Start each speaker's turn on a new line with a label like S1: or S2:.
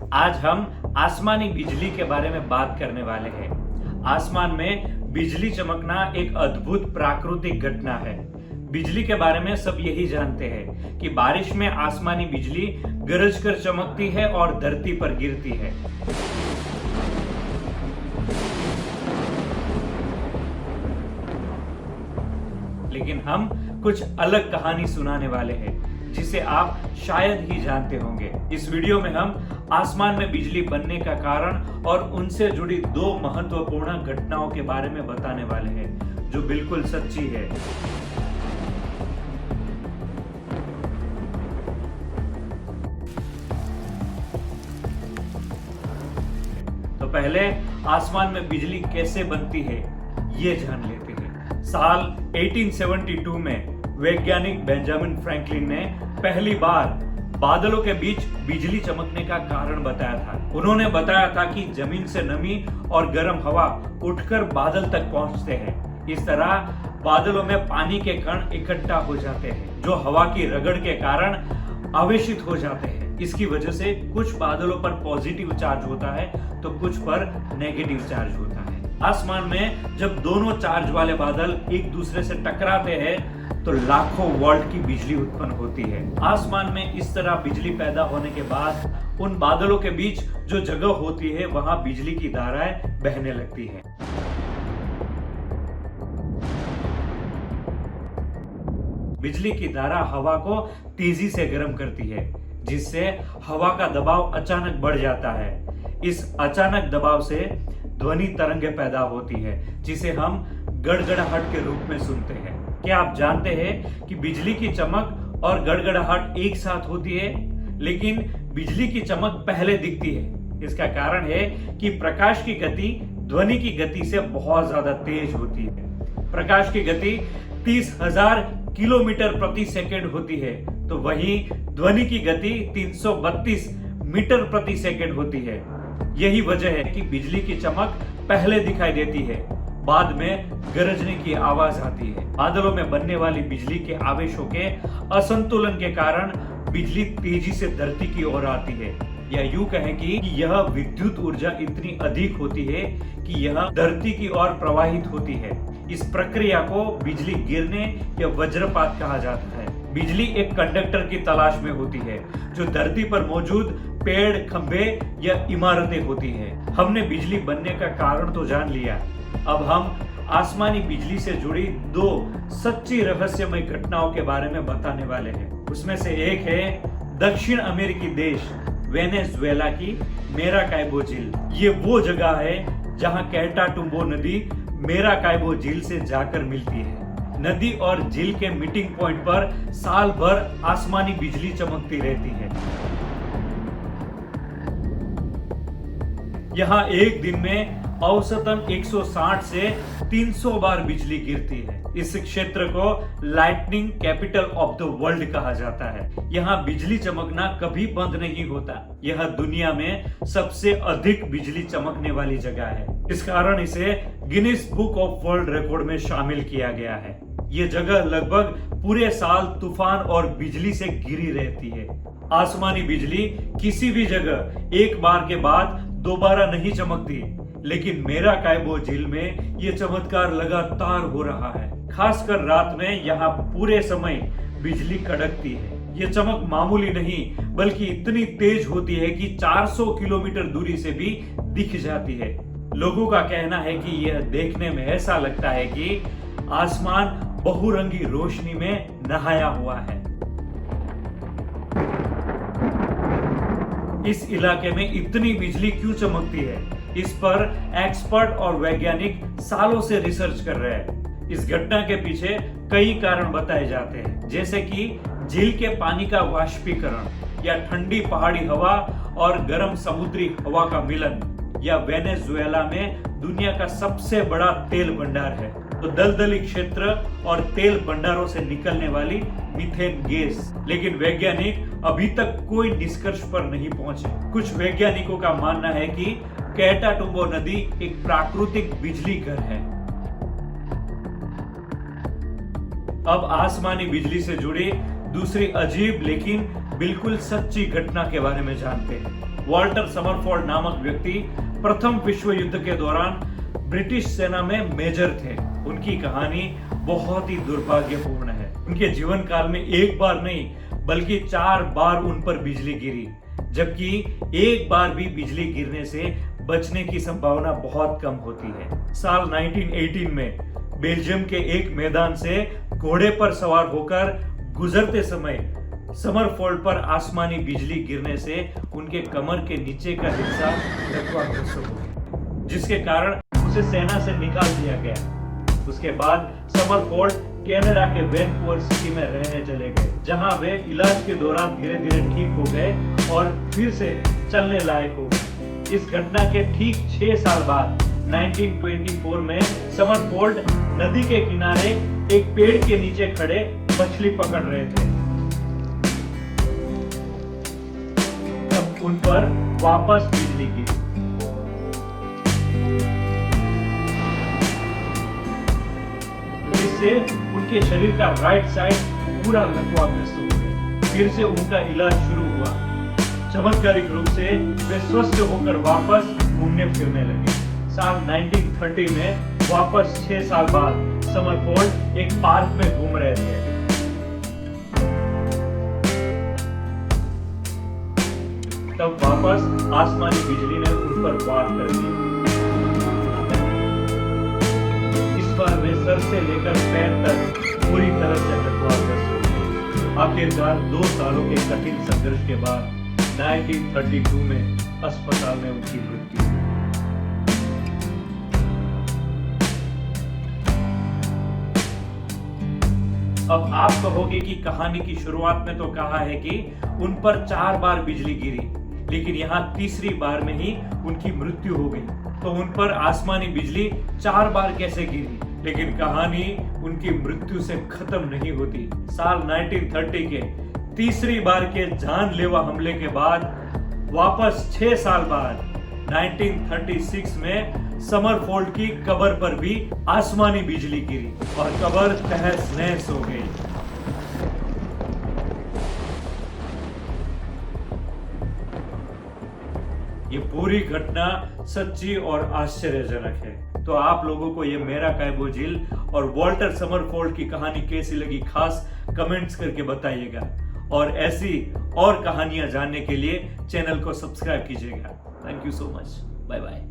S1: आज हम आसमानी बिजली के बारे में बात करने वाले हैं। आसमान में बिजली चमकना एक अद्भुत प्राकृतिक घटना है। बिजली के बारे में सब यही जानते हैं कि बारिश में आसमानी बिजली गरज कर चमकती है और धरती पर गिरती है। लेकिन हम कुछ अलग कहानी सुनाने वाले हैं जिसे आप शायद ही जानते होंगे। इस वीडियो में हम आसमान में बिजली बनने का कारण और उनसे जुड़ी दो महत्वपूर्ण घटनाओं के बारे में बताने वाले हैं जो बिल्कुल सच्ची है। तो पहले आसमान में बिजली कैसे बनती है ये जान लेते हैं। साल 1872 में वैज्ञानिक बेंजामिन फ्रैंकलिन ने पहली बार बादलों के बीच बिजली चमकने का कारण बताया था। उन्होंने बताया था कि जमीन से नमी और गर्म हवा उठकर बादल तक पहुंचते हैं। इस तरह बादलों में पानी के कण इकट्ठा हो जाते हैं जो हवा की रगड़ के कारण आवेशित हो जाते हैं। इसकी वजह से कुछ बादलों पर पॉजिटिव चार्ज होता है तो कुछ पर नेगेटिव चार्ज होता है। आसमान में जब दोनों चार्ज वाले बादल एक दूसरे से टकराते हैं तो लाखों वोल्ट की बिजली उत्पन्न होती है। आसमान में इस तरह बिजली पैदा होने के बाद उन बादलों के बीच जो जगह होती है वहां बिजली की धाराएं बहने लगती है। बिजली की धारा हवा को तेजी से गर्म करती है जिससे हवा का दबाव अचानक बढ़ जाता है। इस अचानक दबाव से ध्वनि तरंगें पैदा होती है जिसे हम गड़गड़ाहट के रूप में सुनते हैं। क्या आप जानते हैं कि बिजली की चमक और गड़गड़ाहट एक साथ होती है, लेकिन बिजली की चमक पहले दिखती है। इसका कारण है कि प्रकाश की गति ध्वनि की गति से बहुत ज्यादा तेज होती है। प्रकाश की गति 30,000 किलोमीटर प्रति सेकंड होती है तो वहीं ध्वनि की गति 332 मीटर प्रति सेकंड होती है। यही वजह है कि बिजली की चमक पहले दिखाई देती है, बाद में गरजने की आवाज आती है। बादलों में बनने वाली बिजली के आवेशों के असंतुलन के कारण बिजली तेजी से धरती की ओर आती है, या यूं कहें कि यह विद्युत ऊर्जा इतनी अधिक होती है कि यह धरती की ओर प्रवाहित होती है। इस प्रक्रिया को बिजली गिरने या वज्रपात कहा जाता है। बिजली एक कंडक्टर की तलाश में होती है जो धरती पर मौजूद पेड़, खंभे या इमारतें होती है। हमने बिजली बनने का कारण तो जान लिया, अब हम आसमानी बिजली से जुड़ी दो सच्ची रहस्यमय घटनाओं के बारे में बताने वाले हैं। उसमें से एक है दक्षिण अमेरिकी देश वेनेजुएला की मेराकाइबो झील। ये वो जगह है जहां कैटाटुम्बो नदी मेराकाइबो झील से जाकर मिलती है। नदी और झील के मीटिंग पॉइंट पर साल भर आसमानी बिजली चमकती रहती है। यहाँ एक दिन में औसतन 160 से 300 बार बिजली गिरती है। इस क्षेत्र को lightning capital of the world कहा जाता है। यहाँ बिजली चमकना कभी बंद नहीं होता। यह दुनिया में सबसे अधिक बिजली चमकने वाली जगह है। इस कारण इसे Guinness book of world record में शामिल किया गया है। ये जगह लगभग पूरे साल तूफान और बिजली से घिरी रहती है। आसमानी बिजली किसी भी जगह एक बार के बाद दोबारा नहीं चमकती, लेकिन मेराकाइबो झील में ये चमत्कार लगातार हो रहा है। खासकर रात में यहाँ पूरे समय बिजली कड़कती है। ये चमक मामूली नहीं बल्कि इतनी तेज होती है कि 400 किलोमीटर दूरी से भी दिख जाती है। लोगों का कहना है कि यह देखने में ऐसा लगता है कि आसमान बहुरंगी रोशनी में नहाया हुआ है। इस इलाके में इतनी बिजली क्यों चमकती है, इस पर एक्सपर्ट और वैज्ञानिक सालों से रिसर्च कर रहे हैं। इस घटना के पीछे कई कारण बताए जाते हैं, जैसे कि झील के पानी का वाष्पीकरण, या ठंडी पहाड़ी हवा और गर्म समुद्री हवा का मिलन, या वेनेजुएला में दुनिया का सबसे बड़ा तेल भंडार है तो दलदली क्षेत्र और तेल भंडारों से निकलने वाली मीथेन गैस। लेकिन वैज्ञानिक अभी तक कोई निष्कर्ष पर नहीं पहुंचे। कुछ वैज्ञानिकों का मानना है कि कैटाटुम्बो नदी एक प्राकृतिक बिजली घर है। अब आसमानी बिजली से जुड़ी दूसरी अजीब लेकिन बिल्कुल सच्ची घटना के बारे में जानते हैं। वॉल्टर समरफोर्ड नामक व्यक्ति प्रथम विश्व युद्ध के दौरान ब्रिटिश सेना में मेजर थे। उनकी कहानी बहुत ही दुर्भाग्यपूर्ण है। उनके जीवन काल में एक बार नहीं बल्कि 4 बार उन पर बिजली गिरी, जबकि एक बार भी बिजली गिरने से बचने की संभावना बहुत कम होती है। साल 1918 में बेल्जियम के एक मैदान से घोड़े पर सवार होकर गुजरते समय समरफोर्ड पर आसमानी बिजली गिरने से उनके कमर के नीचे का हिस्सा लकवाग्रस्त हो गया, जिसके कारण उसे सेना से निकाल दिया गया। उसके बाद समरफोर्ड कनाडा के वैनकूवर सिटी में रहने चले गए, जहां वे इलाज के दौरान धीरे धीरे ठीक हो गए और फिर से चलने लायक हो गए। इस घटना के ठीक 6 साल बाद 1924 में समरफोर्ड नदी के किनारे एक पेड़ के नीचे खड़े मछली पकड़ रहे थे। तब उन पर वापस बिजली गिरी। इससे उनके शरीर का राइट साइड पूरा लकवाग्रस्त हो गया। फिर से उनका इलाज शुरू हुआ। चमत्कारिक रूप से वे स्वस्थ होकर वापस घूमने फिरने लगे। साल 1930 में वापस 6 साल बाद समरफोर्ड एक पार्क में घूम रहे थे। तब वापस आसमानी बिजली ने उन पर वार कर दी। इस बार वे सर से लेकर पैर तक पूरी तरह से लकवाग्रस्त हो गए। आखिरकार 2 सालों के कठिन संघर्ष के बाद 1932 में अस्पताल में उनकी मृत्यु हुई। अब आप कहोगे कि कहानी की शुरुआत में तो कहा है कि उन पर 4 बार बिजली गिरी, लेकिन यहाँ तीसरी बार में ही उनकी मृत्यु हो गई। तो उन पर आसमानी बिजली 4 बार कैसे गिरी? लेकिन कहानी उनकी मृत्यु से खत्म नहीं होती। साल 1930 के तीसरी बार के जानलेवा हमले के बाद वापस 6 साल बाद 1936 में समरफोर्ड की कब्र पर भी आसमानी बिजली गिरी और कब्र तहस नहस हो गई। ये पूरी घटना सच्ची और आश्चर्यजनक है। तो आप लोगों को ये मेरा कायबो झील और वॉल्टर समरफोर्ड की कहानी कैसी लगी, खास कमेंट्स करके बताइएगा। और ऐसी और कहानियां जानने के लिए चैनल को सब्सक्राइब कीजिएगा। Thank you so much. Bye bye.